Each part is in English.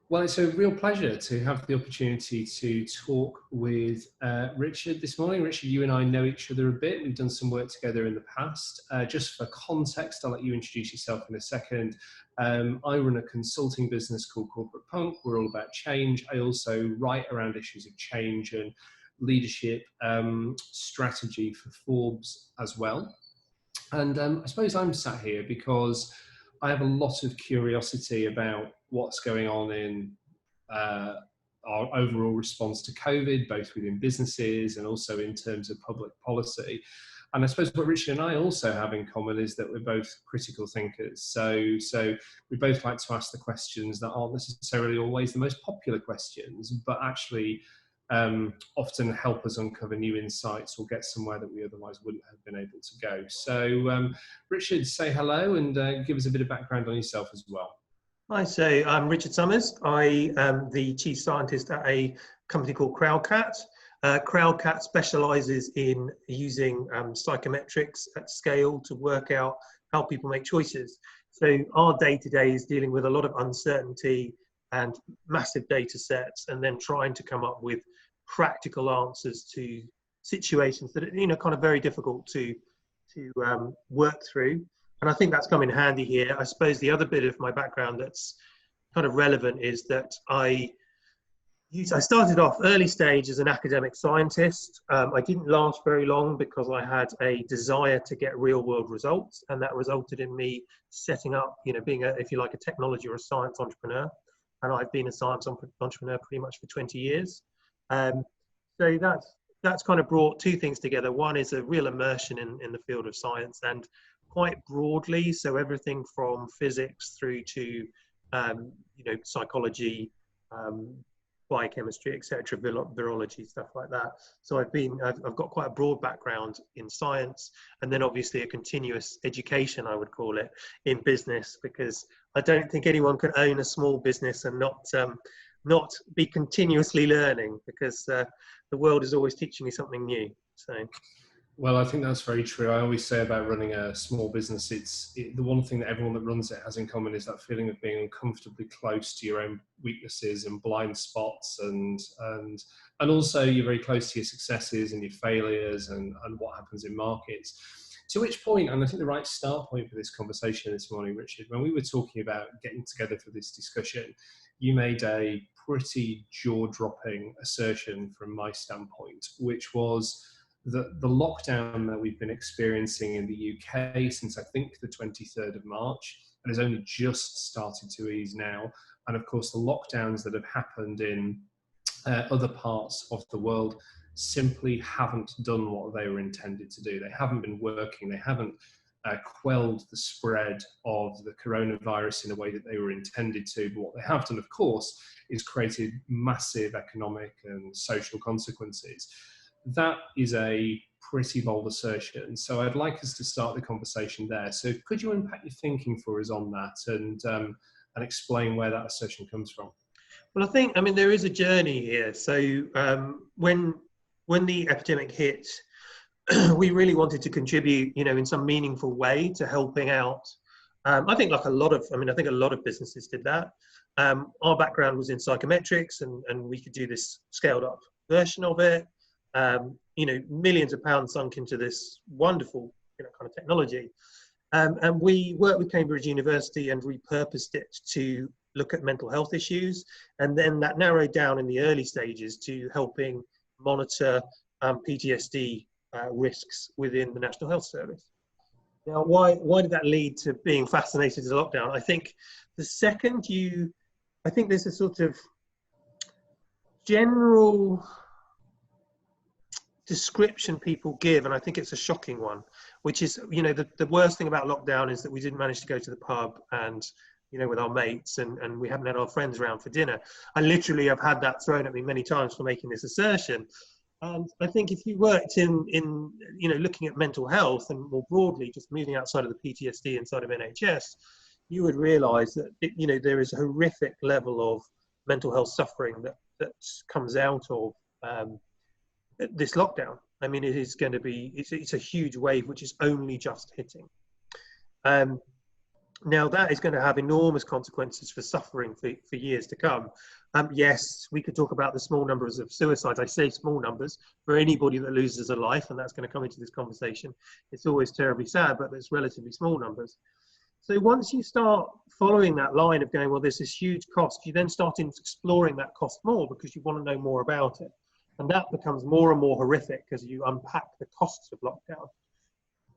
Well, it's a real pleasure to have the opportunity to talk with Richard this morning. Richard, you and I know each other a bit. We've done some work together in the past. Just for context, I'll let you introduce yourself in a second. I run a consulting business called Corporate Punk. We're all about change. I also write around issues of change and leadership strategy for Forbes as well. And I suppose I'm sat here because I have a lot of curiosity about what's going on in our overall response to COVID, both within businesses and also in terms of public policy. And I suppose what Richard and I also have in common is that we're both critical thinkers. So we both like to ask the questions that aren't necessarily always the most popular questions, but actually often help us uncover new insights or get somewhere that we otherwise wouldn't have been able to go. So Richard, say hello and give us a bit of background on yourself as well. Hi, so I'm Richard Summers. I am the chief scientist at a company called Crowdcat. Crowdcat specialises in using psychometrics at scale to work out how people make choices. So our day-to-day is dealing with a lot of uncertainty and massive data sets, and then trying to come up with practical answers to situations that are, kind of very difficult to work through. And I think that's come in handy here. I suppose the other bit of my background that's kind of relevant is that I started off early stage as an academic scientist. I didn't last very long because I had a desire to get real world results, and that resulted in me setting up, being if you like, a technology or a science entrepreneur. And I've been a science entrepreneur pretty much for 20 years. So that's kind of brought two things together. One is a real immersion in the field of science, and quite broadly, so everything from physics through to psychology, biochemistry, etc., virology, stuff like that. So I've got quite a broad background in science, and then obviously a continuous education, I would call it, in business, because I don't think anyone can own a small business and not be continuously learning, because the world is always teaching you something new. So. Well, I think that's very true. I always say about running a small business, the one thing that everyone that runs it has in common is that feeling of being uncomfortably close to your own weaknesses and blind spots, and also you're very close to your successes and your failures and what happens in markets. To which point, and I think the right start point for this conversation this morning, Richard, when we were talking about getting together for this discussion, you made a pretty jaw-dropping assertion from my standpoint, which was that the lockdown that we've been experiencing in the UK since I think the 23rd of March, and has only just started to ease now, and of course the lockdowns that have happened in other parts of the world simply haven't done what they were intended to do. They haven't been working. They haven't quelled the spread of the coronavirus in a way that they were intended to. But what they have done, of course, is created massive economic and social consequences. That is a pretty bold assertion. So I'd like us to start the conversation there. So could you unpack your thinking for us on that and explain where that assertion comes from? Well, I mean, there is a journey here. So when the epidemic hit, we really wanted to contribute, in some meaningful way to helping out. I think a lot of businesses did that. Our background was in psychometrics, and we could do this scaled up version of it. Millions of pounds sunk into this wonderful, kind of technology. And we worked with Cambridge University and repurposed it to look at mental health issues. And then that narrowed down in the early stages to helping monitor PTSD risks within the National Health Service. Now, why did that lead to being fascinated with lockdown? I think the second I think there's a sort of general description people give, and I think it's a shocking one, which is, the worst thing about lockdown is that we didn't manage to go to the pub and, with our mates, and we haven't had our friends around for dinner. I literally have had that thrown at me many times for making this assertion. And I think if you worked in looking at mental health and more broadly, just moving outside of the PTSD inside of NHS, you would realise that, there is a horrific level of mental health suffering that comes out of this lockdown. I mean, it is going to be, it's a huge wave which is only just hitting. Now, that is going to have enormous consequences for suffering for years to come. Yes, we could talk about the small numbers of suicides. I say small numbers for anybody that loses a life, and that's going to come into this conversation. It's always terribly sad, but it's relatively small numbers. So once you start following that line of going, well, there's this huge cost, you then start exploring that cost more because you want to know more about it. And that becomes more and more horrific as you unpack the costs of lockdown.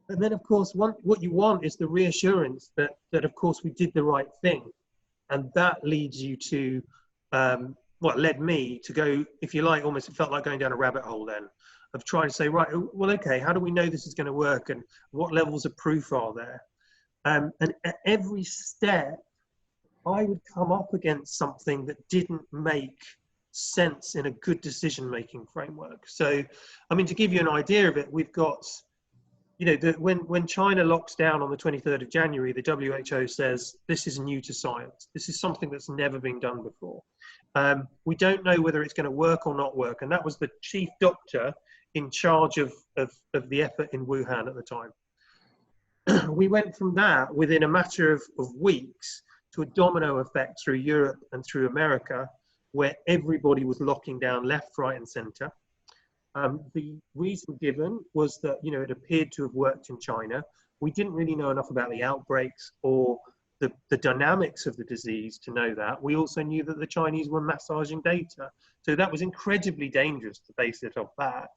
And then, of course, what you want is the reassurance that, of course, we did the right thing. And that leads you to, what led me to go, if you like, almost it felt like going down a rabbit hole then, of trying to say, right, well, okay, how do we know this is going to work? And what levels of proof are there? And at every step, I would come up against something that didn't make sense in a good decision-making framework. So, I mean, to give you an idea of it, we've got, you know, when China locks down on the 23rd of January, the WHO says this is new to science. This is something that's never been done before. We don't know whether it's going to work or not work. And that was the chief doctor in charge of the effort in Wuhan at the time. We went from that within a matter of weeks to a domino effect through Europe and through America, where everybody was locking down left, right, and center. The reason given was that, you know, it appeared to have worked in China. We didn't really know enough about the outbreaks or the dynamics of the disease to know that. We also knew that the Chinese were massaging data. So that was incredibly dangerous to base it off that.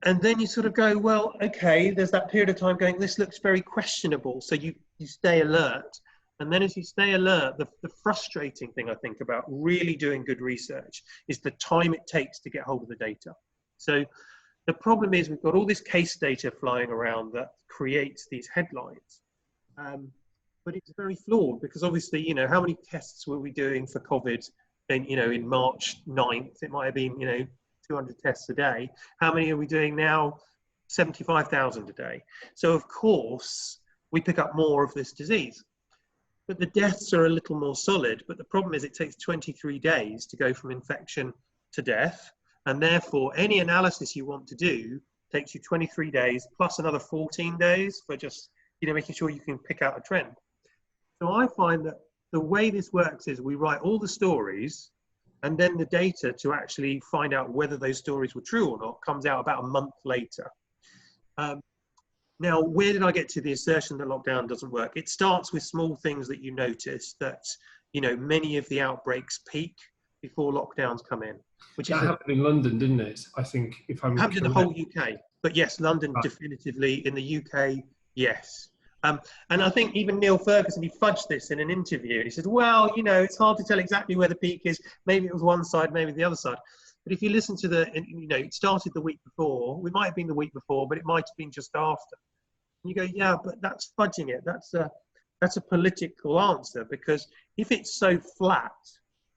And then you sort of go, well, okay, there's that period of time going, this looks very questionable. So you stay alert. And then as you stay alert, the frustrating thing I think about really doing good research is the time it takes to get hold of the data. So the problem is we've got all this case data flying around that creates these headlines. But it's very flawed because obviously, you know, how many tests were we doing for COVID then, you know, in March 9th? It might have been, you know, 200 tests a day. How many are we doing now? 75,000 a day. So of course, we pick up more of this disease. But the deaths are a little more solid. But the problem is it takes 23 days to go from infection to death. And therefore, any analysis you want to do takes you 23 days plus another 14 days for just, you know, making sure you can pick out a trend. So I find that the way this works is we write all the stories and then the data to actually find out whether those stories were true or not comes out about a month later. Now, where did I get to the assertion that lockdown doesn't work? It starts with small things that you notice that, you know, many of the outbreaks peak before lockdowns come in. Which that happened in London, didn't it? I think, if I'm happened in the whole UK. But yes, London definitively. In the UK, yes. And I think even Neil Ferguson, he fudged this in an interview. And he said, well, you know, it's hard to tell exactly where the peak is. Maybe it was one side, maybe the other side. But if you listen to you know, it started the week before. We might have been the week before, but it might have been just after. And you go, yeah, but that's fudging it. That's a political answer, because if it's so flat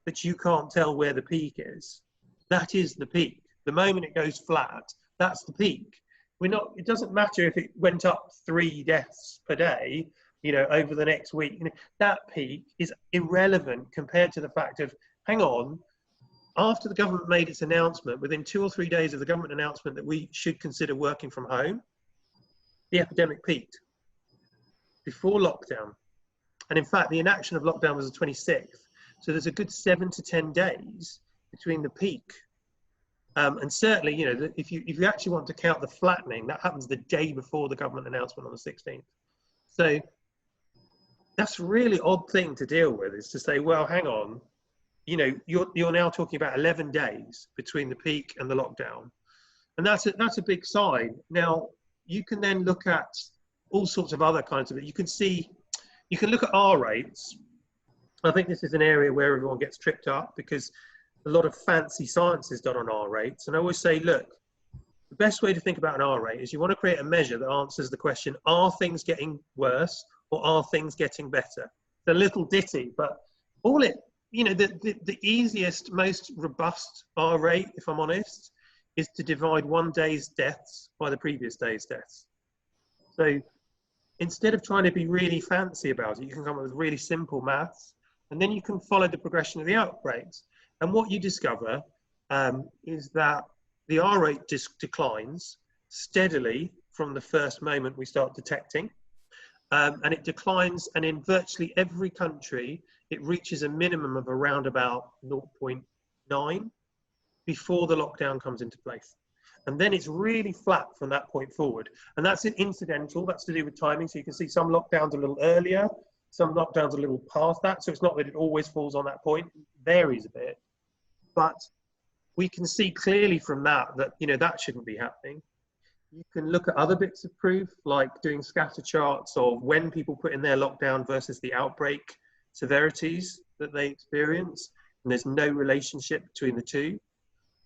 that you can't tell where the peak is, that is the peak. The moment it goes flat, that's the peak. It doesn't matter if it went up 3 deaths per day, you know, over the next week. You know, that peak is irrelevant compared to the fact of, hang on, after the government made its announcement, within 2 or 3 days of the government announcement that we should consider working from home, the epidemic peaked before lockdown. And in fact, the enaction of lockdown was the 26th. So there's a good 7 to 10 days between the peak. And certainly, you know, if you actually want to count the flattening, that happens the day before the government announcement on the 16th. So that's a really odd thing to deal with, is to say, well, hang on, you know, you're now talking about 11 days between the peak and the lockdown. And that's a big sign. Now, you can then look at all sorts of other kinds of it. You can look at R rates. I think this is an area where everyone gets tripped up, because a lot of fancy science is done on R rates. And I always say, look, the best way to think about an R rate is you want to create a measure that answers the question, are things getting worse or are things getting better? It's a little ditty, but all it, you know, the easiest, most robust R rate, if I'm honest, is to divide one day's deaths by the previous day's deaths. So instead of trying to be really fancy about it, you can come up with really simple maths, and then you can follow the progression of the outbreaks. And what you discover is that the R rate declines steadily from the first moment we start detecting. and it declines, and in virtually every country, it reaches a minimum of around about 0.9 before the lockdown comes into place. And then it's really flat from that point forward. And that's incidental, that's to do with timing. So you can see some lockdowns a little earlier, some lockdowns a little past that. So it's not that it always falls on that point, it varies a bit. But we can see clearly from that, that shouldn't be happening. You can look at other bits of proof, like doing scatter charts of when people put in their lockdown versus the outbreak severities that they experience. And there's no relationship between the two.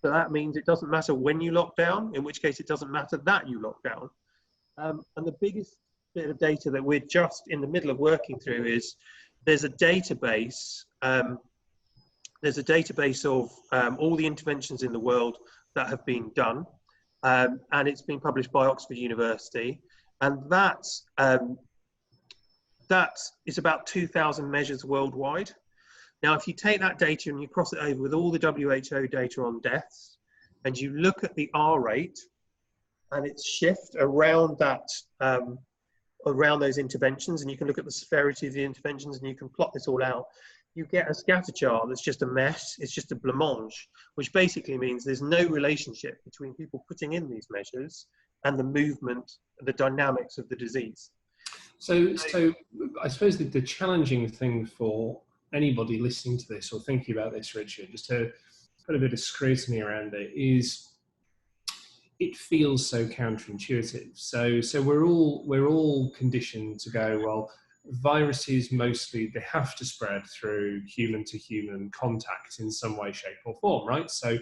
So that means it doesn't matter when you lock down, in which case it doesn't matter that you lock down. And the biggest bit of data that we're just in the middle of working through is there's a database. There's a database of all the interventions in the world that have been done. And it's been published by Oxford University. And that is about 2,000 measures worldwide. Now, if you take that data and you cross it over with all the WHO data on deaths, and you look at the R rate and its shift around that, around those interventions, and you can look at the severity of the interventions, and you can plot this all out, you get a scatter chart that's just a mess. It's just a blancmange, which basically means there's no relationship between people putting in these measures and the movement, the dynamics of the disease. So I suppose the challenging thing for anybody listening to this or thinking about this, Richard, just to put a bit of scrutiny around it, is it feels so counterintuitive. So we're all conditioned to go, well, viruses mostly, they have to spread through human to human contact in some way, shape or form, right? So,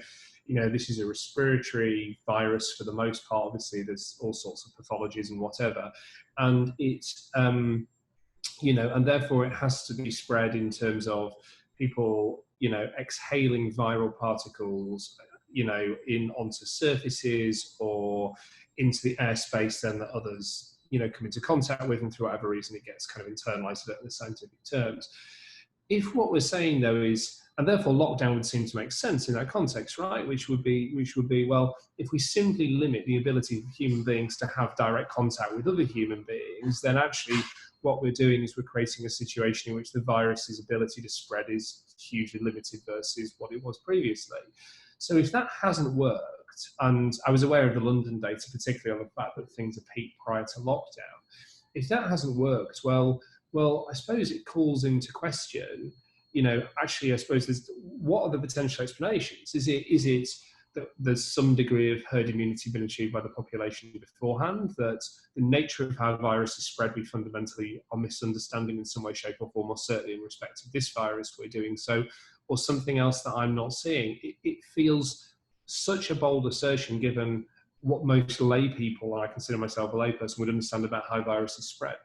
this is a respiratory virus for the most part. Obviously, there's all sorts of pathologies and whatever. And it's, and therefore it has to be spread in terms of people, exhaling viral particles, onto surfaces or into the airspace then that others, come into contact with, and for whatever reason it gets kind of internalized at the scientific terms. If what we're saying though is, and therefore lockdown would seem to make sense in that context, right? Which would be, well, if we simply limit the ability of human beings to have direct contact with other human beings, then actually what we're doing is we're creating a situation in which the virus's ability to spread is hugely limited versus what it was previously. So if that hasn't worked, and I was aware of the London data, particularly on the fact that things are peaked prior to lockdown, if that hasn't worked, well, I suppose it calls into question, actually, I suppose what are the potential explanations? Is it that there's some degree of herd immunity been achieved by the population beforehand, that the nature of how viruses spread we fundamentally are misunderstanding in some way, shape or form, or certainly in respect of this virus we're doing so, or something else that I'm not seeing? It feels such a bold assertion given what most lay people, and I consider myself a layperson, would understand about how viruses spread.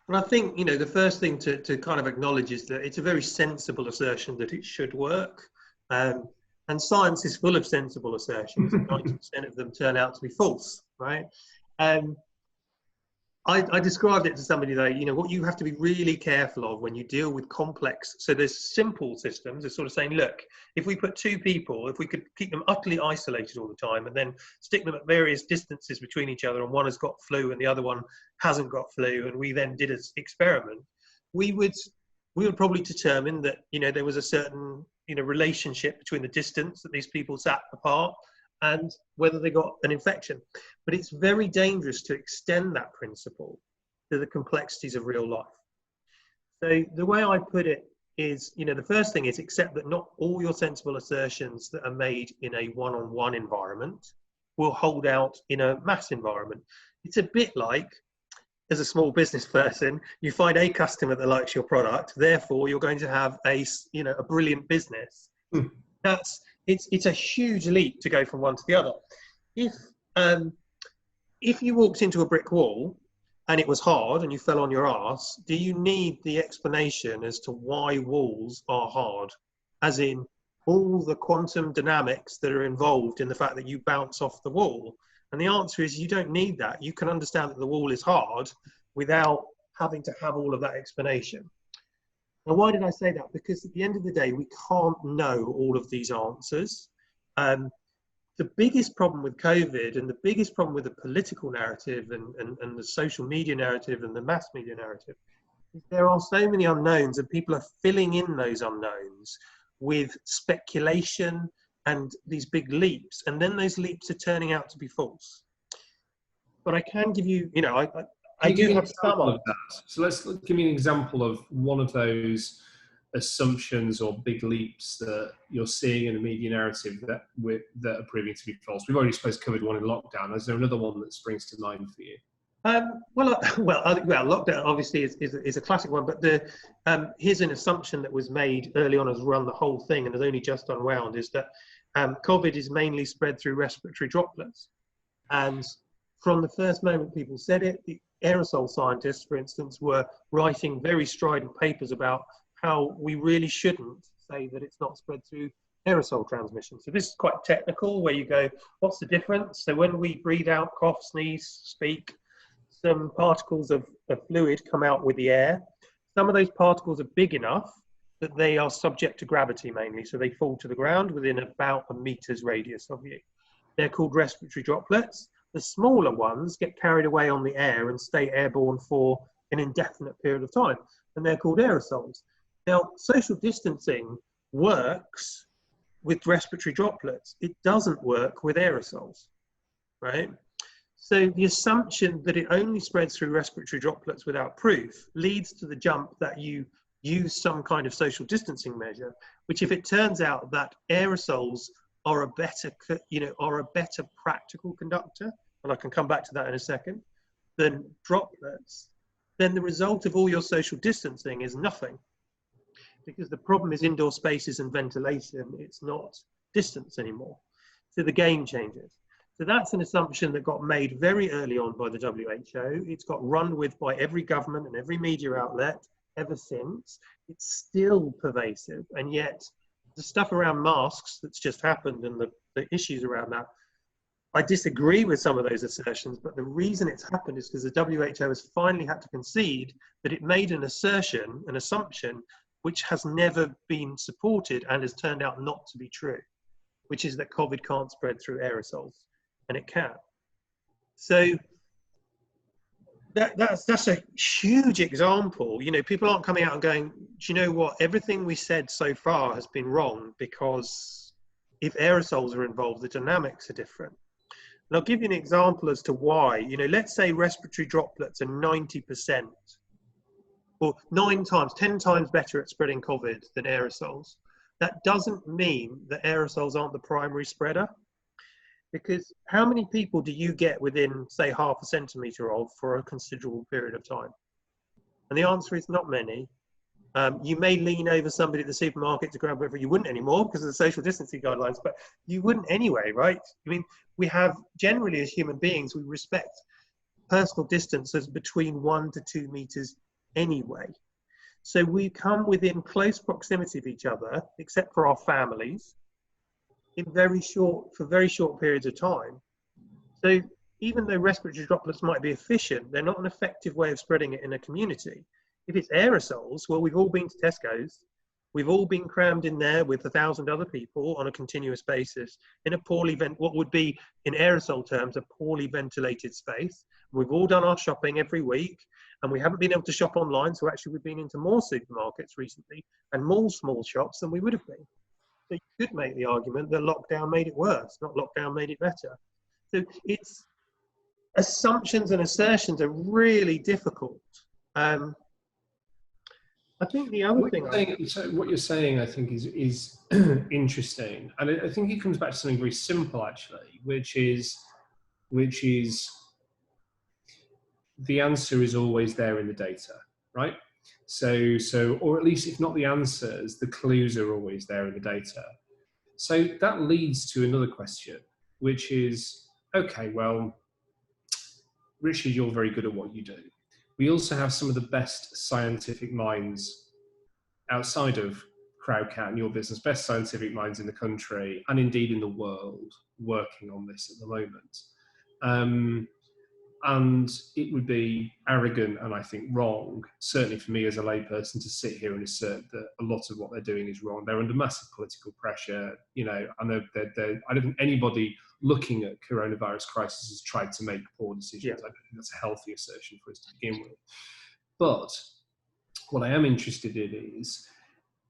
And I think, the first thing to kind of acknowledge is that it's a very sensible assertion that it should work. And science is full of sensible assertions, and 90% of them turn out to be false, right? I described it to somebody that, what you have to be really careful of when you deal with complex, so there's simple systems, it's sort of saying, look, if we put two people, if we could keep them utterly isolated all the time and then stick them at various distances between each other, and one has got flu and the other one hasn't got flu, and we then did an experiment, we would probably determine that, there was a certain, relationship between the distance that these people sat apart and whether they got an infection. But it's very dangerous to extend that principle to the complexities of real life. So the way I put it is, the first thing is accept that not all your sensible assertions that are made in a one-on-one environment will hold out in a mass environment. It's a bit like, as a small business person, you find a customer that likes your product, therefore you're going to have a brilliant business. It's a huge leap to go from one to the other. If you walked into a brick wall and it was hard and you fell on your arse, do you need the explanation as to why walls are hard? As in all the quantum dynamics that are involved in the fact that you bounce off the wall? And the answer is you don't need that. You can understand that the wall is hard without having to have all of that explanation. Now, why did I say that? Because at the end of the day, we can't know all of these answers. the biggest problem with COVID and the biggest problem with the political narrative and the social media narrative and the mass media narrative is there are so many unknowns, and people are filling in those unknowns with speculation and these big leaps, and then those leaps are turning out to be false. But I can give you, I do have some of that. So let's give me an example of one of those assumptions or big leaps that you're seeing in the media narrative that are proving to be false. We've already covered one in lockdown. Is there another one that springs to mind for you? Lockdown obviously is a classic one, but here's an assumption that was made early on as run the whole thing and has only just unwound, is that COVID is mainly spread through respiratory droplets. And from the first moment people said it, the aerosol scientists, for instance, were writing very strident papers about how we really shouldn't say that it's not spread through aerosol transmission. So this is quite technical, where you go, what's the difference? So when we breathe out, cough, sneeze, speak, some particles of fluid come out with the air. Some of those particles are big enough that they are subject to gravity mainly, so they fall to the ground within about a meter's radius of you. They're called respiratory droplets. The smaller ones get carried away on the air and stay airborne for an indefinite period of time, and they're called aerosols. Now, social distancing works with respiratory droplets. It doesn't work with aerosols, right? So the assumption that it only spreads through respiratory droplets without proof leads to the jump that you use some kind of social distancing measure, which if it turns out that aerosols are a better practical conductor, and I can come back to that in a second, than droplets, then the result of all your social distancing is nothing. Because the problem is indoor spaces and ventilation, it's not distance anymore. So the game changes. So that's an assumption that got made very early on by the WHO. It's got run with by every government and every media outlet ever since. It's still pervasive, and yet the stuff around masks that's just happened and the issues around that, I disagree with some of those assertions, but the reason it's happened is because the WHO has finally had to concede that it made an assumption, which has never been supported and has turned out not to be true, which is that COVID can't spread through aerosols, and it can. So that's a huge example. People aren't coming out and going, do you know what, everything we said so far has been wrong, because if aerosols are involved, the dynamics are different. And I'll give you an example as to why. Let's say respiratory droplets are 90%, or 10 times better at spreading COVID than aerosols. That doesn't mean that aerosols aren't the primary spreader, because how many people do you get within, say, half a centimetre of for a considerable period of time? And the answer is not many. You may lean over somebody at the supermarket to grab whatever. You wouldn't anymore because of the social distancing guidelines, but you wouldn't anyway, right? I mean, we have, generally as human beings, we respect personal distance as between 1 to 2 metres anyway. So we come within close proximity of each other, except for our families, for very short periods of time. So even though respiratory droplets might be efficient, they're not an effective way of spreading it in a community. If it's aerosols, well, we've all been to Tesco's. We've all been crammed in there with 1,000 other people on a continuous basis in a what would be, in aerosol terms, a poorly ventilated space. We've all done our shopping every week, and we haven't been able to shop online. So actually, we've been into more supermarkets recently and more small shops than we would have been. So you could make the argument that lockdown made it worse, not lockdown made it better. So it's assumptions and assertions are really difficult. I think the other what you're saying, I think, is interesting, and I think it comes back to something very simple, actually, which is the answer is always there in the data, right? So, or at least if not the answers, the clues are always there in the data. So that leads to another question, which is, okay, well, Richard, you're very good at what you do. We also have some of the best scientific minds outside of Crowdcat and your business, best scientific minds in the country and indeed in the world working on this at the moment. And it would be arrogant and I think wrong, certainly for me as a layperson, to sit here and assert that a lot of what they're doing is wrong. They're under massive political pressure. You know, I know I don't think anybody looking at coronavirus crisis has tried to make poor decisions. Yeah. I don't think that's a healthy assertion for us to begin with. But what I am interested in is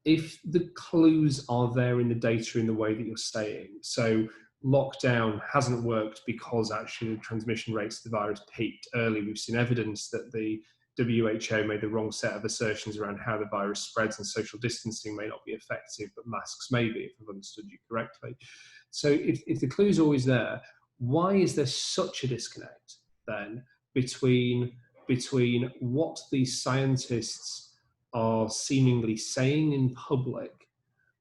if the clues are there in the data in the way that you're saying. So lockdown hasn't worked because actually the transmission rates of the virus peaked early. We've seen evidence that the WHO made the wrong set of assertions around how the virus spreads, and social distancing may not be effective, but masks may be, if I've understood you correctly. So if the clue's always there, why is there such a disconnect then between what these scientists are seemingly saying in public,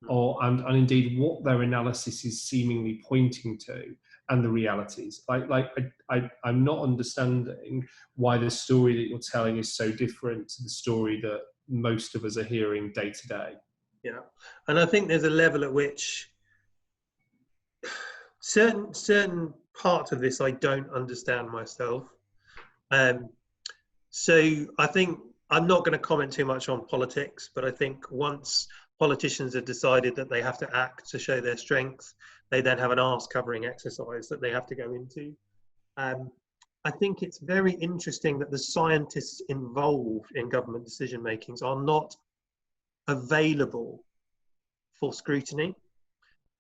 and indeed what their analysis is seemingly pointing to, and the realities? I'm not understanding why the story that you're telling is so different to the story that most of us are hearing day to day. Yeah, and I think there's a level at which certain parts of this I don't understand myself. So I think I'm not going to comment too much on politics, but I think once politicians have decided that they have to act to show their strength, they then have an arse covering exercise that they have to go into. I think it's very interesting that the scientists involved in government decision makings are not available for scrutiny.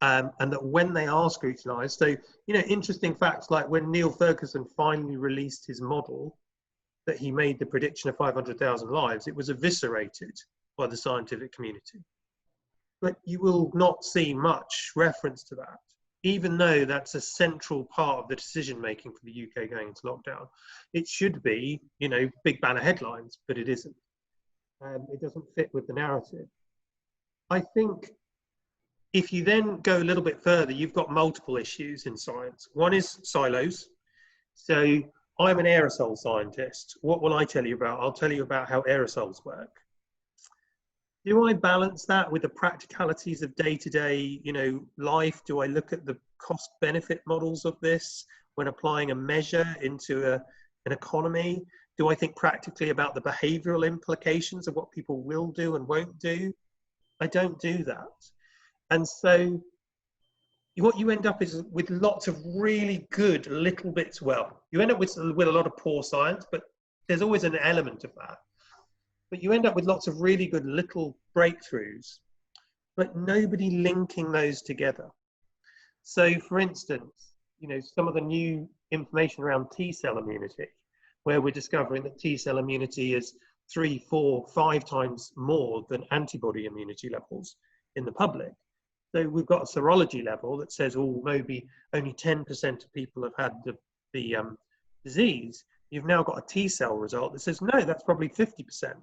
And that when they are scrutinized, so, you know, interesting facts like when Neil Ferguson finally released his model, that he made the prediction of 500,000 lives, it was eviscerated by the scientific community. But you will not see much reference to that, even though that's a central part of the decision making for the UK going into lockdown. It should be, you know, big banner headlines, but it isn't. It doesn't fit with the narrative. I think if you then go a little bit further, you've got multiple issues in science. One is silos. So I'm an aerosol scientist. What will I tell you about? I'll tell you about how aerosols work. Do I balance that with the practicalities of day-to-day, you know, life? Do I look at the cost-benefit models of this when applying a measure into an economy? Do I think practically about the behavioral implications of what people will do and won't do? I don't do that. And so what you end up is with lots of really good little bits. Well, you end up with a lot of poor science, but there's always an element of that. But you end up with lots of really good little breakthroughs, but nobody linking those together. So for instance, you know, some of the new information around T-cell immunity, where we're discovering that T-cell immunity is 3, 4, 5 times more than antibody immunity levels in the public. So we've got a serology level that says, oh, maybe only 10% of people have had the disease. You've now got a T-cell result that says, no, that's probably 50%.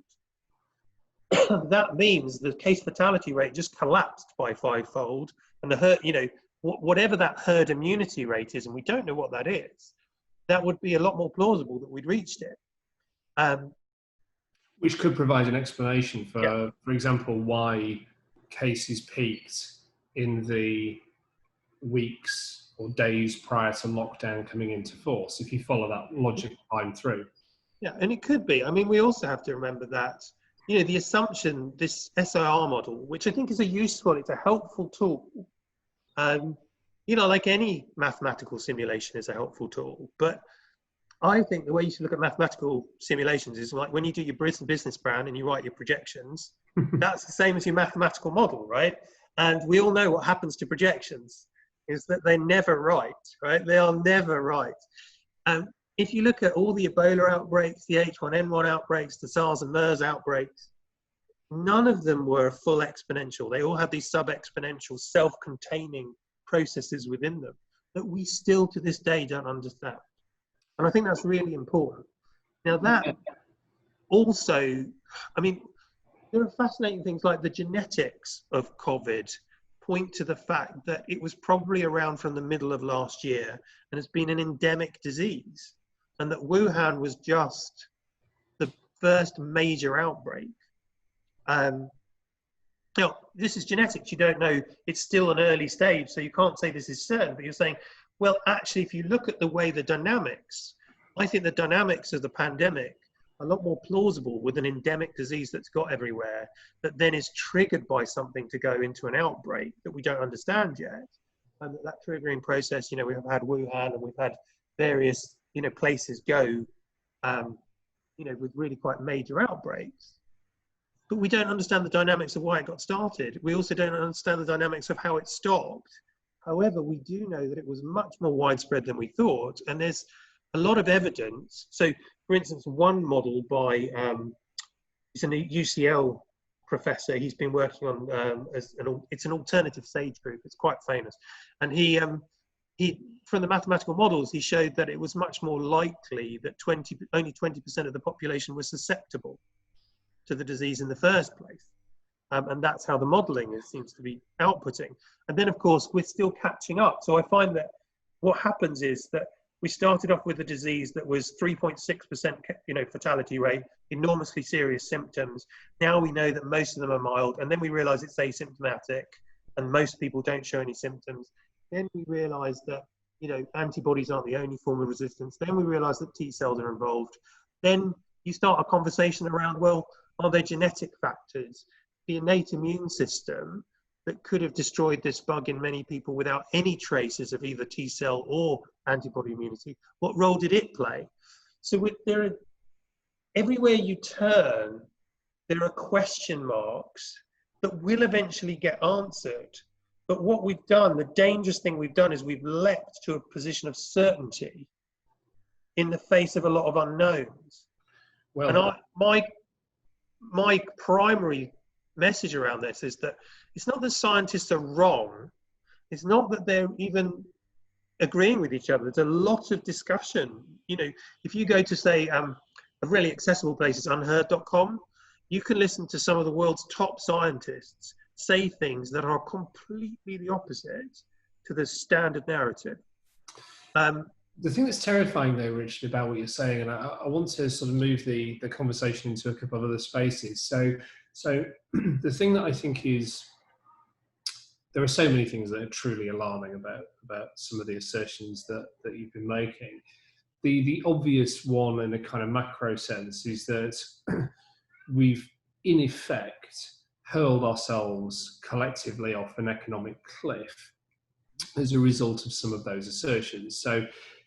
That means the case fatality rate just collapsed by 5-fold, and the herd, you know, whatever that herd immunity rate is, and we don't know what that is, that would be a lot more plausible that we'd reached it. Which could provide an explanation for example, why cases peaked in the weeks or days prior to lockdown coming into force, if you follow that logic line through. Yeah, and it could be. I mean, we also have to remember that, you know, the assumption, this SIR model, which I think is it's a helpful tool. You know, like any mathematical simulation is a helpful tool, but I think the way you should look at mathematical simulations is like when you do your business plan and you write your projections, that's the same as your mathematical model, right? And we all know what happens to projections is that they're never right? They are never right. If you look at all the Ebola outbreaks, the H1N1 outbreaks, the SARS and MERS outbreaks, none of them were full exponential. They all had these sub-exponential, self-containing processes within them that we still to this day don't understand. And I think that's really important. Now that also, I mean, there are fascinating things like the genetics of COVID point to the fact that it was probably around from the middle of last year and has been an endemic disease, and that Wuhan was just the first major outbreak. Now, this is genetics. You don't know. It's still an early stage, so you can't say this is certain, but you're saying, well, actually, if you look at the way the dynamics I think the dynamics of the pandemic are a lot more plausible with an endemic disease that's got everywhere, that then is triggered by something to go into an outbreak that we don't understand yet. And that triggering process, we've had Wuhan and we've had various, places go, with really quite major outbreaks. But we don't understand the dynamics of why it got started. We also don't understand the dynamics of how it stopped. However, we do know that it was much more widespread than we thought. And there's a lot of evidence. So, for instance, one model by, it's a UCL professor. He's been working on, it's an alternative SAGE group. It's quite famous. And he from the mathematical models, he showed that it was much more likely that only 20% of the population was susceptible to the disease in the first place. And that's how the modeling seems to be outputting. And then, of course, we're still catching up. So I find that what happens is that we started off with a disease that was 3.6%, fatality rate, enormously serious symptoms. Now we know that most of them are mild, and then we realize it's asymptomatic, and most people don't show any symptoms. Then we realize that, antibodies aren't the only form of resistance. Then we realize that T cells are involved. Then you start a conversation around, well, are there genetic factors, the innate immune system that could have destroyed this bug in many people without any traces of either T cell or antibody immunity? What role did it play? So everywhere you turn, there are question marks that will eventually get answered. But what we've done, the dangerous thing we've done, is we've leapt to a position of certainty in the face of a lot of unknowns. Well, and my primary message around this is that it's not that scientists are wrong. It's not that they're even agreeing with each other. There's a lot of discussion. If you go to, say, a really accessible place is unheard.com, you can listen to some of the world's top scientists say things that are completely the opposite to the standard narrative. The thing that's terrifying, though, Richard, about what you're saying, and I want to sort of move the conversation into a couple of other spaces. So the thing that I think is, there are so many things that are truly alarming about some of the assertions that you've been making. The obvious one in a kind of macro sense is that we've, in effect, hurled ourselves collectively off an economic cliff as a result of some of those assertions. So,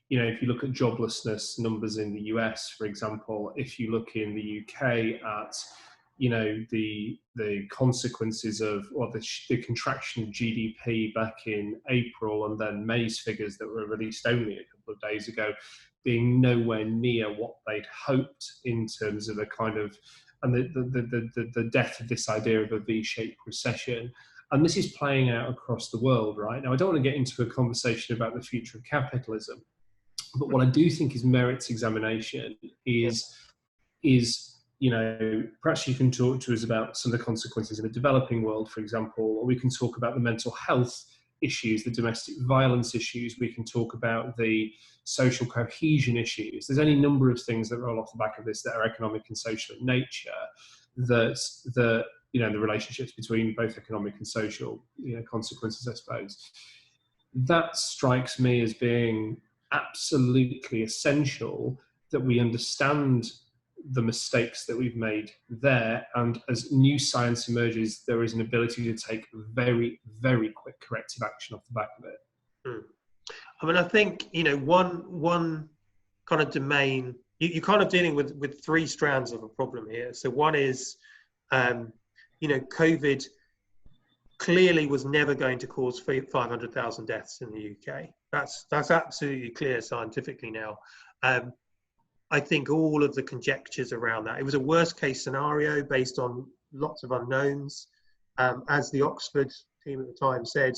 if you look at joblessness numbers in the US, for example, if you look in the UK at, the consequences of, the contraction of GDP back in April, and then May's figures that were released only a couple of days ago being nowhere near what they'd hoped in terms of a kind of, and the death of this idea of a V-shaped recession. And this is playing out across the world, right? Now, I don't want to get into a conversation about the future of capitalism, but what I do think is merits examination is perhaps you can talk to us about some of the consequences in the developing world, for example, or we can talk about the mental health issues, the domestic violence issues, we can talk about the social cohesion issues. There's any number of things that roll off the back of this that are economic and social in nature, that the relationships between both economic and social consequences, I suppose. That strikes me as being absolutely essential, that we understand the mistakes that we've made there, and as new science emerges, there is an ability to take very, very quick corrective action off the back of it. I mean, I think one kind of domain, you're kind of dealing with three strands of a problem here. So one is, COVID clearly was never going to cause 500,000 deaths in the UK. That's absolutely clear scientifically now. I think all of the conjectures around that, it was a worst case scenario based on lots of unknowns. As the Oxford team at the time said,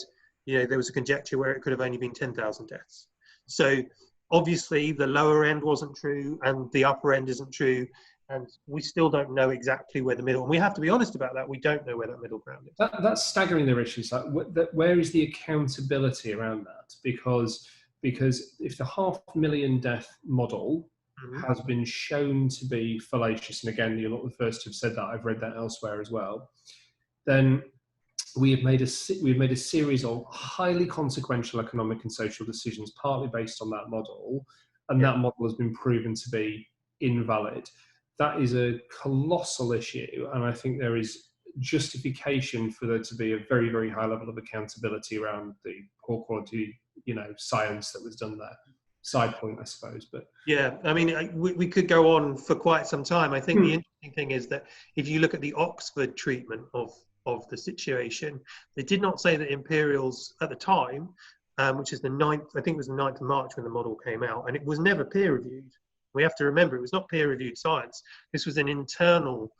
there was a conjecture where it could have only been 10,000 deaths. So obviously the lower end wasn't true and the upper end isn't true. And we still don't know exactly where the middle, and we have to be honest about that. We don't know where that middle ground is. That's staggering, the issues. Like, where is the accountability around that? Because if the 500,000 death model has been shown to be fallacious, and again, you're not the first to have said that, I've read that elsewhere as well, then we've made a series of highly consequential economic and social decisions, partly based on that model, and Yeah. that model has been proven to be invalid. That is a colossal issue, and I think there is justification for there to be a very, very high level of accountability around the poor quality, science that was done there. Side point, I suppose, but Yeah, I mean, we could go on for quite some time. I think the interesting thing is that if you look at the Oxford treatment of the situation, they did not say that Imperials at the time, which is the 9th, I think it was the 9th of March when the model came out, and it was never peer reviewed. We have to remember, it was not peer reviewed science. This was an internal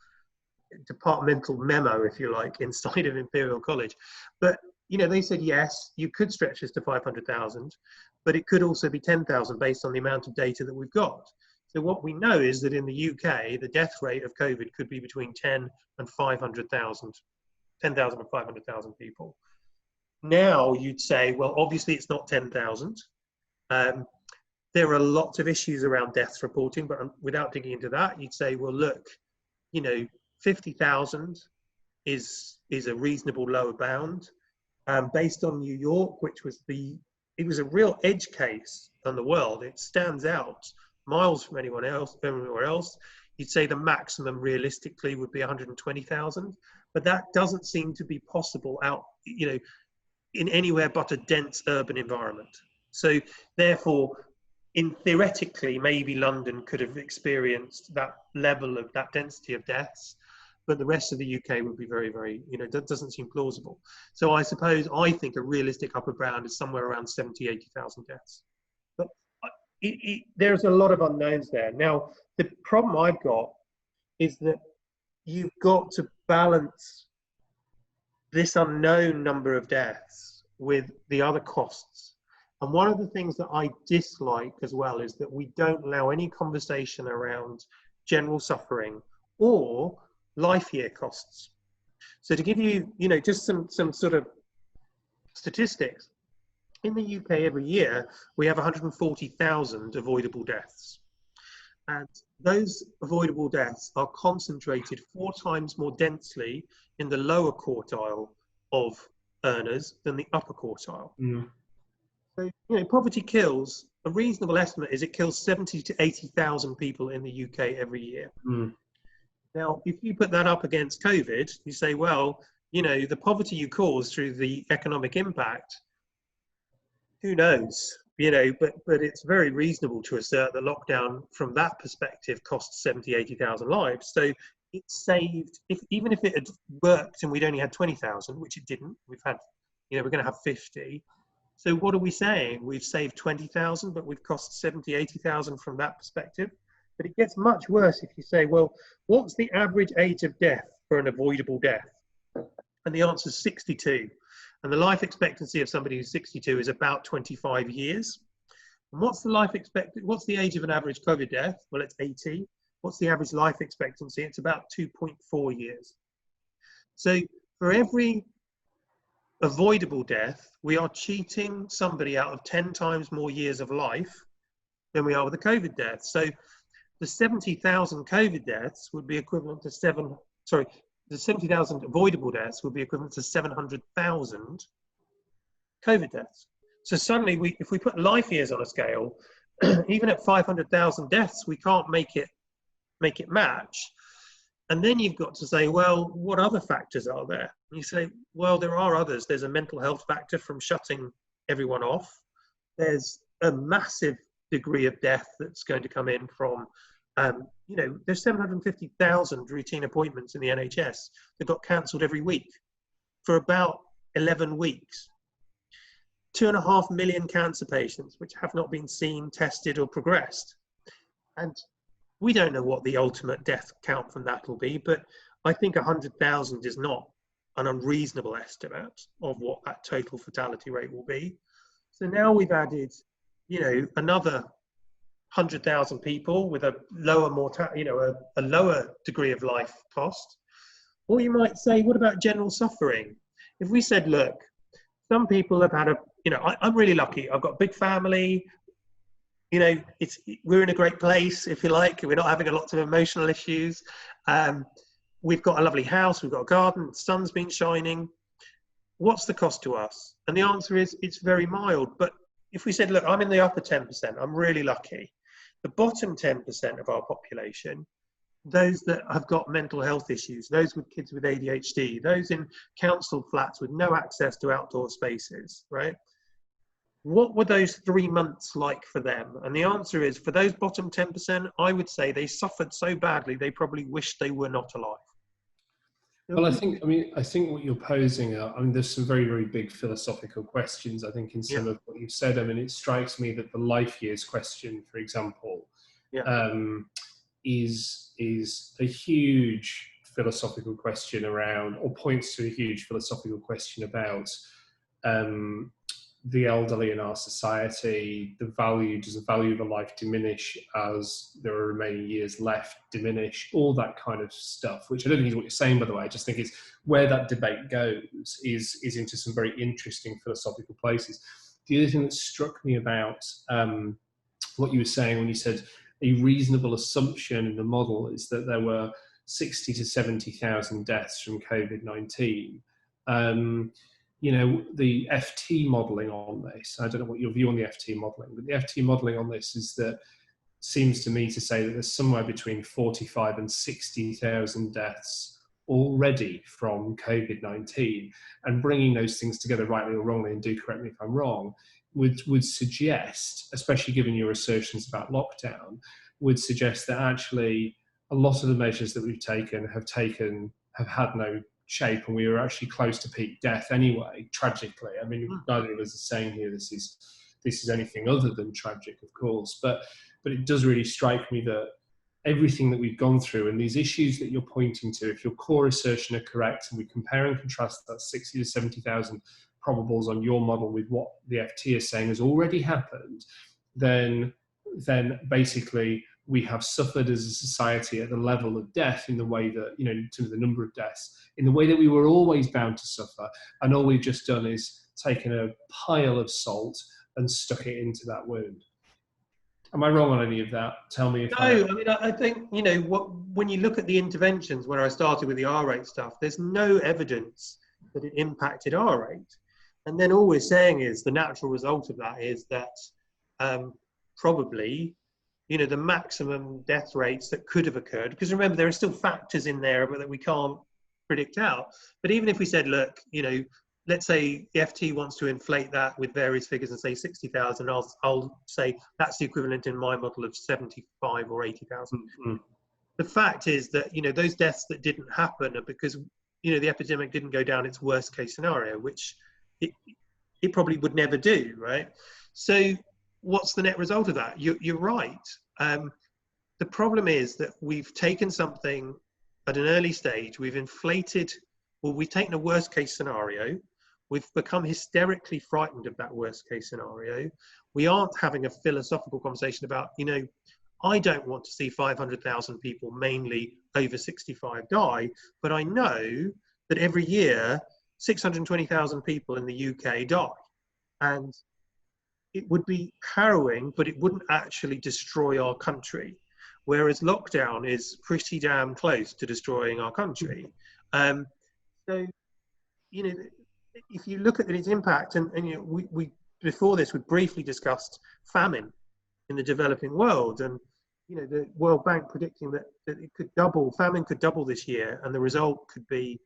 departmental memo, if you like, inside of Imperial College. But, they said, yes, you could stretch this to 500,000, but it could also be 10,000 based on the amount of data that we've got. So what we know is that in the UK, the death rate of COVID could be between 10,000 and 500,000 people. Now you'd say, well, obviously it's not 10,000. There are lots of issues around deaths reporting, but without digging into that, you'd say, well, look, 50,000 is a reasonable lower bound. Based on New York, which was it was a real edge case on the world. It stands out miles from anywhere else. You'd say the maximum realistically would be 120,000, but that doesn't seem to be possible in anywhere but a dense urban environment. So therefore, theoretically, maybe London could have experienced that level of that density of deaths, but the rest of the UK would be very, very, that doesn't seem plausible. So I think a realistic upper bound is somewhere around 70,000, 80,000 deaths. But there's a lot of unknowns there. Now, the problem I've got is that you've got to balance this unknown number of deaths with the other costs. And one of the things that I dislike as well is that we don't allow any conversation around general suffering or life year costs. So to give you, just some sort of statistics, in the UK every year, we have 140,000 avoidable deaths. And those avoidable deaths are concentrated 4 times more densely in the lower quartile of earners than the upper quartile. Mm. So, poverty kills, a reasonable estimate is it kills 70,000 to 80,000 people in the UK every year. Mm. Now, if you put that up against COVID, you say, well, the poverty you cause through the economic impact, who knows? But it's very reasonable to assert that lockdown from that perspective costs 70,000, 80,000 lives. So it saved, even if it had worked and we'd only had 20,000, which it didn't, we've had, we're going to have 50. So what are we saying? We've saved 20,000, but we've cost 70,000, 80,000 from that perspective. But it gets much worse if you say, well, what's the average age of death for an avoidable death? And the answer is 62. And the life expectancy of somebody who's 62 is about 25 years. And what's the age of an average COVID death? Well, it's 80. What's the average life expectancy? It's about 2.4 years. So for every avoidable death, we are cheating somebody out of 10 times more years of life than we are with a COVID death. So the 70,000 COVID deaths would be equivalent to the 70,000 avoidable deaths would be equivalent to 700,000 COVID deaths. So suddenly, if we put life years on a scale, even at 500,000 deaths, we can't make it match. And then you've got to say, well, what other factors are there? And you say, well, there are others. There's a mental health factor from shutting everyone off. There's a massive degree of death that's going to come in from, there's 750,000 routine appointments in the NHS that got cancelled every week for about 11 weeks. 2.5 million cancer patients which have not been seen, tested or progressed. And we don't know what the ultimate death count from that will be, but I think 100,000 is not an unreasonable estimate of what that total fatality rate will be. So now we've added, another 100,000 people with a lower a lower degree of life cost. Or you might say, what about general suffering? If we said, look, some people have had I'm really lucky. I've got a big family. We're in a great place, if you like. We're not having a lot of emotional issues. We've got a lovely house. We've got a garden. The sun's been shining. What's the cost to us? And the answer is it's very mild. But if we said, look, I'm in the upper 10%, I'm really lucky. the bottom 10% of our population, those that have got mental health issues, those with kids with ADHD, those in council flats with no access to outdoor spaces, right? What were those 3 months like for them? And the answer is, for those bottom 10%, I would say they suffered so badly, they probably wished they were not alive. Well, I think what you're posing are, there's some very, very big philosophical questions, I think, in some of what you've said. It strikes me that the life years question, for example, is a huge philosophical question around, or points to a huge philosophical question about the elderly in our society. Does the value of a life diminish as there are remaining years left? Diminish? All that kind of stuff, which I don't think is what you're saying, by the way. I just think it's where that debate goes is into some very interesting philosophical places. The other thing that struck me about what you were saying when you said a reasonable assumption in the model is that there were 60 to 70,000 deaths from COVID-19. The FT modelling on this, I don't know what your view on the FT modelling, but the FT modelling on this is that seems to me to say that there's somewhere between 45 and 60,000 deaths already from COVID-19, and bringing those things together, rightly or wrongly, and do correct me if I'm wrong, would suggest, especially given your assertions about lockdown, would suggest that actually a lot of the measures that we've taken have had no shape, and we were actually close to peak death anyway, tragically. Neither of us are saying here this is anything other than tragic, of course, but it does really strike me that everything that we've gone through and these issues that you're pointing to, if your core assertion are correct, and we compare and contrast that 60 to 70,000 probables on your model with what the FT is saying has already happened, then basically we have suffered as a society at the level of death in the way that, in terms of the number of deaths, in the way that we were always bound to suffer. And all we've just done is taken a pile of salt and stuck it into that wound. Am I wrong on any of that? Tell me if I think, when you look at the interventions, where I started with the R rate stuff, there's no evidence that it impacted R rate. And then all we're saying is the natural result of that is that probably, the maximum death rates that could have occurred, because remember, there are still factors in there that we can't predict out. But even if we said, look, let's say the FT wants to inflate that with various figures and say 60,000, I'll say that's the equivalent in my model of 75 or 80,000. Mm-hmm. The fact is that, those deaths that didn't happen are because, the epidemic didn't go down its worst case scenario, which it probably would never do, right? So what's the net result of that? You're right. The problem is that we've taken something at an early stage, we've taken a worst case scenario, we've become hysterically frightened of that worst case scenario. We aren't having a philosophical conversation about, I don't want to see 500,000 people, mainly over 65, die, but I know that every year 620,000 people in the UK die. And it would be harrowing, but it wouldn't actually destroy our country. Whereas lockdown is pretty damn close to destroying our country. So, if you look at its impact, and we before this, we briefly discussed famine in the developing world, and the World Bank predicting that it could double, famine could double this year, and the result could be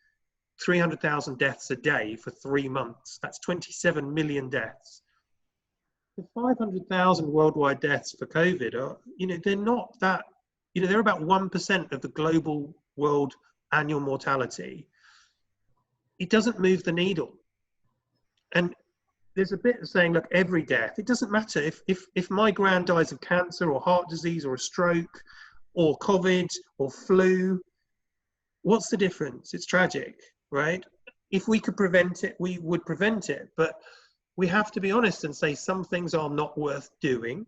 300,000 deaths a day for 3 months. That's 27 million deaths. The 500,000 worldwide deaths for COVID are, they're not that, they're about 1% of the global world annual mortality. It doesn't move the needle. And there's a bit of saying, look, every death, it doesn't matter if my gran dies of cancer or heart disease or a stroke or COVID or flu, what's the difference? It's tragic, right? If we could prevent it, we would prevent it. But we have to be honest and say some things are not worth doing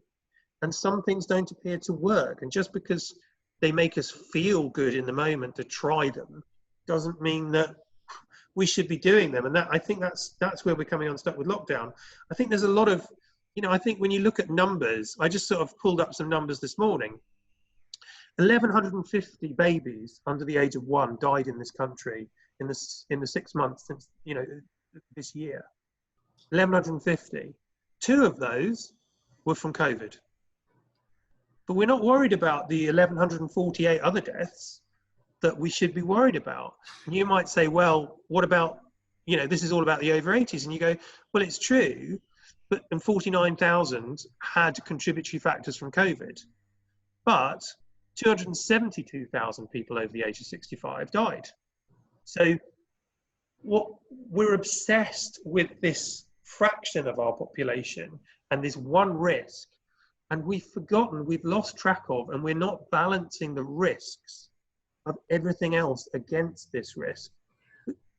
and some things don't appear to work. And just because they make us feel good in the moment to try them doesn't mean that we should be doing them. And I think that's where we're coming unstuck with lockdown. I think there's a lot of, I think when you look at numbers, I just sort of pulled up some numbers this morning. 1,150 babies under the age of 1 died in this country in the 6 months since, this year. 1,150. 2 of those were from COVID. but we're not worried about the 1,148 other deaths that we should be worried about. And you might say, well, what about, this is all about the over 80s. And you go, well, it's true, but 49,000 had contributory factors from COVID, but 272,000 people over the age of 65 died. So we're obsessed with this fraction of our population and this one risk, and we've lost track of, and we're not balancing the risks of everything else against this risk.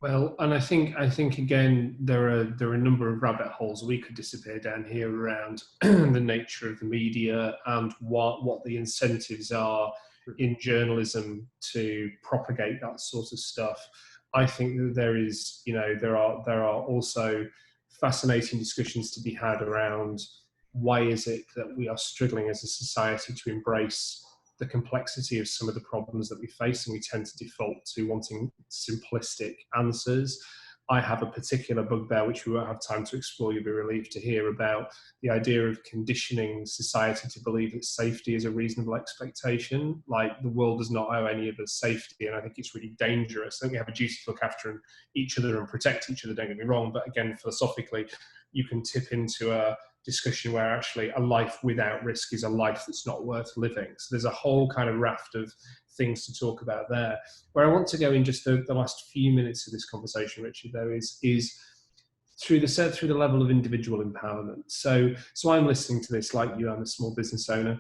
Well, and I think again there are a number of rabbit holes we could disappear down here around the nature of the media and what the incentives are in journalism to propagate that sort of stuff. I think that there are also fascinating discussions to be had around why is it that we are struggling as a society to embrace the complexity of some of the problems that we face, and we tend to default to wanting simplistic answers. I have a particular bugbear, which we won't have time to explore, you'll be relieved to hear, about the idea of conditioning society to believe that safety is a reasonable expectation. Like, the world does not owe any of us safety, and I think it's really dangerous. I think we have a duty to look after each other and protect each other, don't get me wrong, but again, philosophically, you can tip into a discussion where actually a life without risk is a life that's not worth living. So there's a whole kind of raft of things to talk about there. Where I want to go in just the last few minutes of this conversation, Richard, though, is through the level of individual empowerment. So I'm listening to this like you. I'm a small business owner.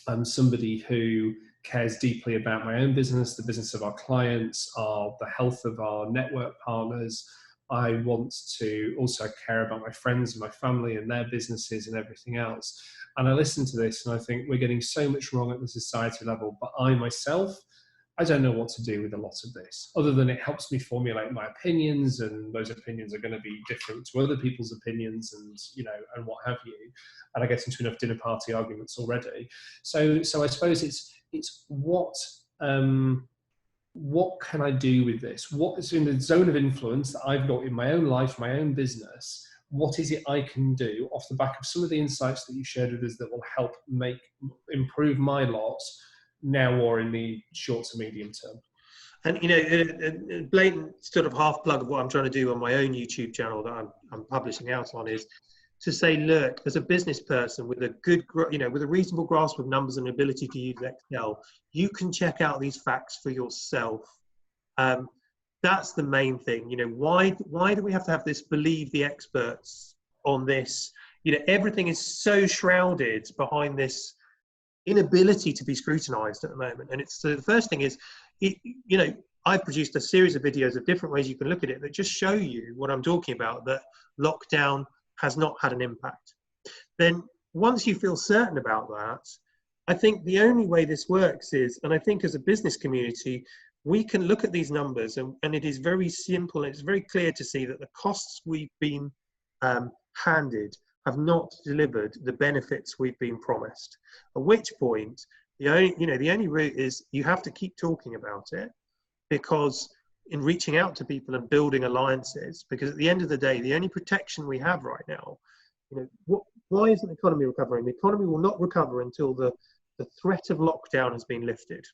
I'm somebody who cares deeply about my own business, the business of our clients, the health of our network partners. I want to also care about my friends and my family and their businesses and everything else. And I listen to this and I think we're getting so much wrong at the society level, but I myself, I don't know what to do with a lot of this, other than it helps me formulate my opinions, and those opinions are going to be different to other people's opinions, and and what have you. And I get into enough dinner party arguments already. So I suppose it's what can I do with this? What is in the zone of influence that I've got in my own life, my own business? What is it I can do off the back of some of the insights that you shared with us that will help improve my lot now or in the short to medium term? And a blatant sort of half plug of what I'm trying to do on my own YouTube channel that I'm publishing out on is to say, look, as a business person with a good, with a reasonable grasp of numbers and ability to use Excel, you can check out these facts for yourself. That's the main thing. Why do we have to have this believe the experts on this? Everything is so shrouded behind this inability to be scrutinized at the moment. And the first thing is, I've produced a series of videos of different ways you can look at it that just show you what I'm talking about, that lockdown has not had an impact. Then once you feel certain about that, I think the only way this works is, and I think as a business community, we can look at these numbers and it is very simple. It's very clear to see that the costs we've been handed have not delivered the benefits we've been promised. At which point, the only route is you have to keep talking about it, because in reaching out to people and building alliances, because at the end of the day, the only protection we have right now, why isn't the economy recovering? The economy will not recover until the threat of lockdown has been lifted.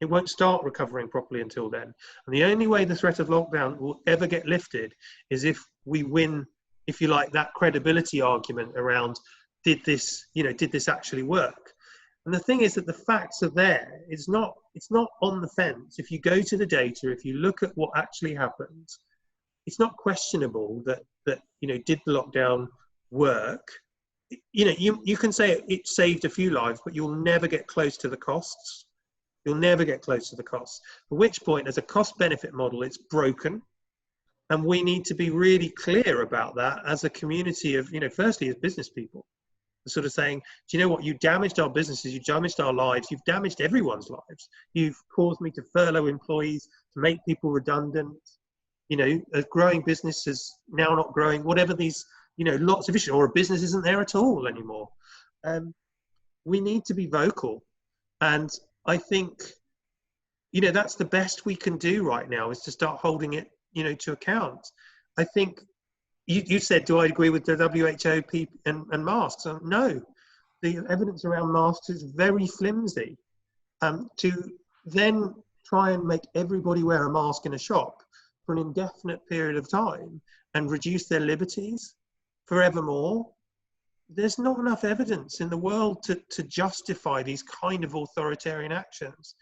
It won't start recovering properly until then. And the only way the threat of lockdown will ever get lifted is if we win, if you like, that credibility argument around, did this actually work? And the thing is that the facts are there. It's not on the fence. If you go to the data, if you look at what actually happened, it's not questionable that did the lockdown work? You can say it saved a few lives, but you'll never get close to the costs. You'll never get close to the costs. At which point, as a cost-benefit model, it's broken. And we need to be really clear about that as a community of, firstly, as business people. Sort of saying, do you know what? You damaged our businesses, you damaged our lives, you've damaged everyone's lives. You've caused me to furlough employees, to make people redundant. A growing business is now not growing, whatever these, lots of issues, or a business isn't there at all anymore. We need to be vocal. And I think, that's the best we can do right now, is to start holding it, to account. I think, you said, do I agree with the WHO and masks? No. the evidence around masks is very flimsy. To then try and make everybody wear a mask in a shop for an indefinite period of time and reduce their liberties forevermore, there's not enough evidence in the world to justify these kind of authoritarian actions.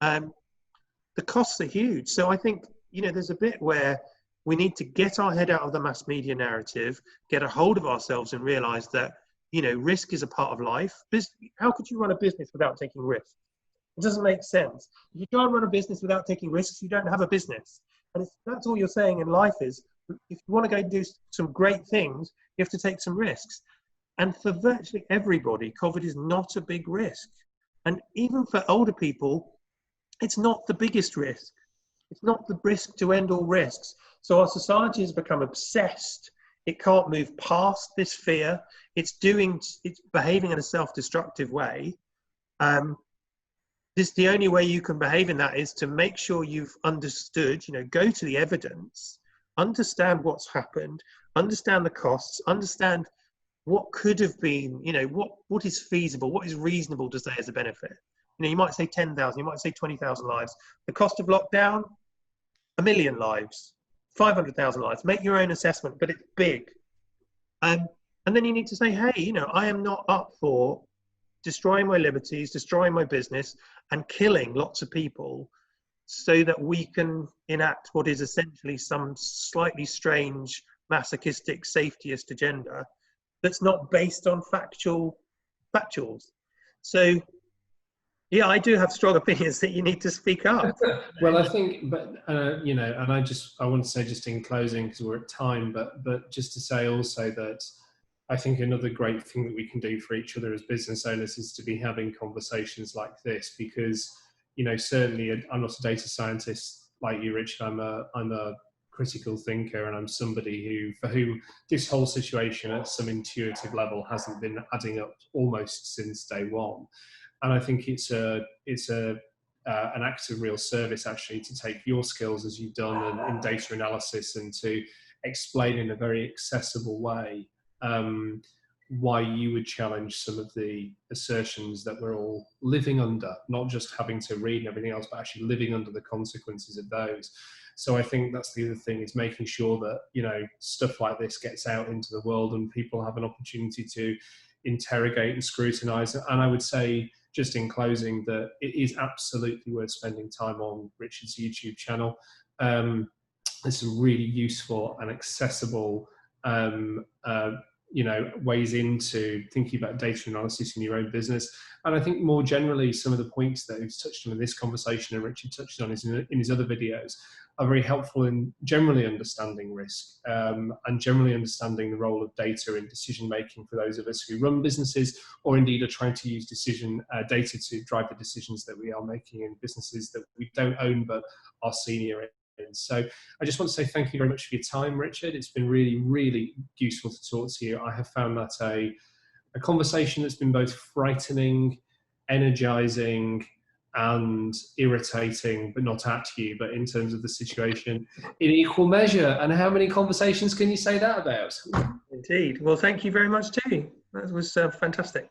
The costs are huge. So I think, there's a bit where we need to get our head out of the mass media narrative, get a hold of ourselves and realize that, risk is a part of life. How could you run a business without taking risks? It doesn't make sense. If you try and run a business without taking risks, you don't have a business. And that's all you're saying in life is, if you want to go do some great things, you have to take some risks. And for virtually everybody, COVID is not a big risk. And even for older people, it's not the biggest risk. It's not the risk to end all risks. So our society has become obsessed. It can't move past this fear. It's behaving in a self-destructive way. The only way you can behave in that is to make sure you've understood, go to the evidence, understand what's happened, understand the costs, understand what could have been, what is feasible, what is reasonable to say as a benefit. You might say 10,000, you might say 20,000 lives. The cost of lockdown, 1 million lives, 500,000 lives. Make your own assessment, but it's big. And then you need to say, hey, I am not up for destroying my liberties, destroying my business, and killing lots of people so that we can enact what is essentially some slightly strange, masochistic, safetyist agenda that's not based on factuals. So, yeah, I do have strong opinions that you need to speak up. Well, I think, but and I want to say just in closing, because we're at time, but just to say also that I think another great thing that we can do for each other as business owners is to be having conversations like this, because, certainly I'm not a data scientist like you, Richard. I'm a critical thinker, and I'm somebody for whom this whole situation at some intuitive level hasn't been adding up almost since day one. And I think it's an act of real service, actually, to take your skills as you've done in data analysis and to explain in a very accessible way why you would challenge some of the assertions that we're all living under, not just having to read and everything else, but actually living under the consequences of those. So I think that's the other thing, is making sure that, stuff like this gets out into the world and people have an opportunity to interrogate and scrutinize. And I would say, just in closing, that it is absolutely worth spending time on Richard's YouTube channel. There's some really useful and accessible ways into thinking about data analysis in your own business. And I think more generally, some of the points that he's touched on in this conversation and Richard touched on in his other videos are very helpful in generally understanding risk and generally understanding the role of data in decision making for those of us who run businesses, or indeed are trying to use data to drive the decisions that we are making in businesses that we don't own but are senior in. So I just want to say thank you very much for your time, Richard. It's been really, really useful to talk to you. I have found that a conversation that's been both frightening, energizing, and irritating, but not at you, but in terms of the situation in equal measure. And how many conversations can you say that about? Indeed. Well, thank you very much too. That was fantastic.